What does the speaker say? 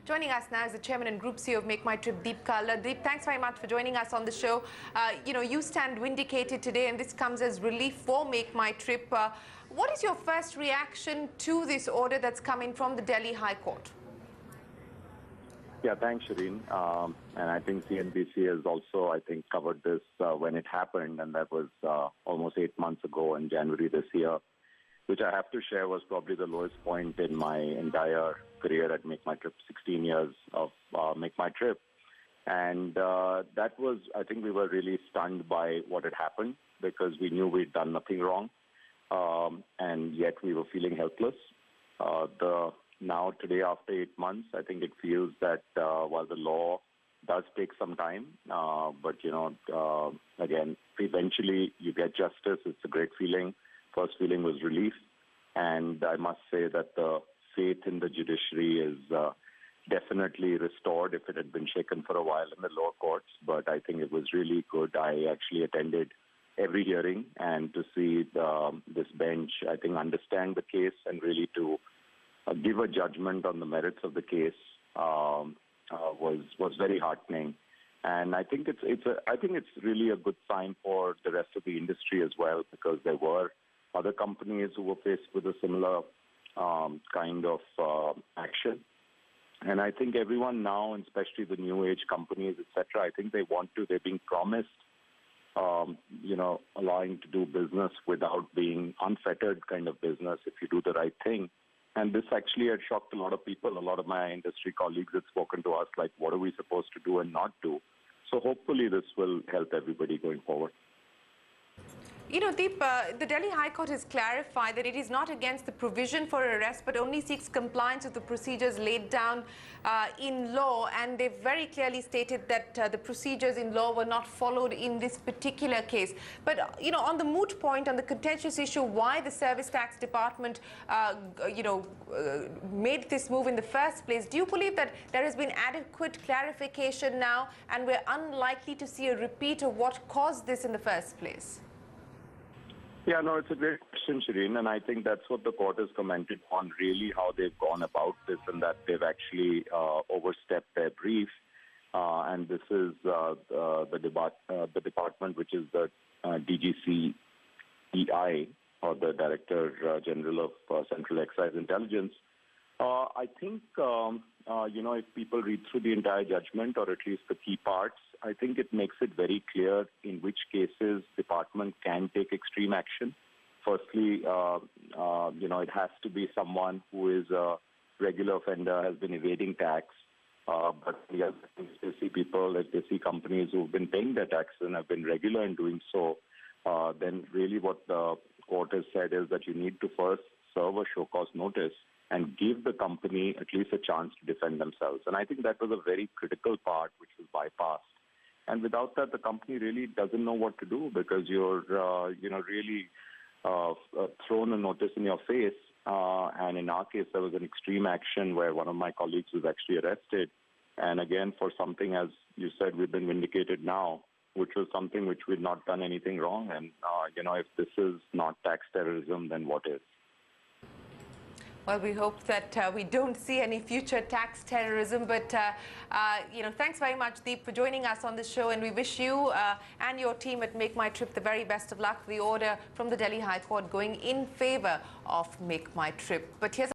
Joining us now is the Chairman and Group CEO of MakeMyTrip, Kalra. Deep, thanks very much for joining us on the show. You stand vindicated today, and this comes as relief for MakeMyTrip. What is your first reaction to this order that's coming from the Delhi High Court? Yeah, thanks, Shireen. And I think CNBC has also, covered this when it happened, and that was almost 8 months ago in January this year, which I have to share was probably the lowest point in my entire career at MakeMyTrip, 16 years of MakeMyTrip. And that was, I think we were really stunned by what had happened because we knew we'd done nothing wrong, and yet we were feeling helpless. Now, today, after 8 months, I think it feels that while the law does take some time, but, again, eventually you get justice. It's a great feeling. First feeling was relief. And I must say that the faith in the judiciary is definitely restored if it had been shaken for a while in the lower courts. But I think it was really good. I actually attended every hearing, and to see this bench, I think, understand the case and really to give a judgment on the merits of the case was very heartening. And I think it's really a good sign for the rest of the industry as well, because there were other companies who were faced with a similar kind of action. And I think everyone now, and especially the new age companies, etc., I think they're being promised, allowing to do business without being unfettered kind of business if you do the right thing. And this actually had shocked a lot of people. A lot of my industry colleagues had spoken to us like, what are we supposed to do and not do? So hopefully this will help everybody going forward. Deep, the Delhi High Court has clarified that it is not against the provision for arrest, but only seeks compliance with the procedures laid down in law. And they've very clearly stated that the procedures in law were not followed in this particular case. But, on the moot point, on the contentious issue, why the Service Tax Department, made this move in the first place, do you believe that there has been adequate clarification now and we're unlikely to see a repeat of what caused this in the first place? Yeah, no, it's a great question, Shireen, and I think that's what the court has commented on, really how they've gone about this, and that they've actually overstepped their brief. And this is the department, which is the DGCEI, or the Director General of Central Excise Intelligence. I think, if people read through the entire judgment, or at least the key parts, I think it makes it very clear in which cases department can take extreme action. Firstly, it has to be someone who is a regular offender, has been evading tax. But if they see people, if they see companies who've been paying their tax and have been regular in doing so, then really what the court has said is that you need to first serve a show cause notice and give the company at least a chance to defend themselves. And I think that was a very critical part which was bypassed. And without that, the company really doesn't know what to do, because you're, really thrown a notice in your face. And in our case, there was an extreme action where one of my colleagues was actually arrested. And again, for something, as you said, we've been vindicated now, which was something which we'd not done anything wrong. And, if this is not tax terrorism, then what is? Well, we hope that we don't see any future tax terrorism. But, thanks very much, Deep, for joining us on this show. And we wish you and your team at MakeMyTrip the very best of luck. The order from the Delhi High Court going in favor of MakeMyTrip. But here's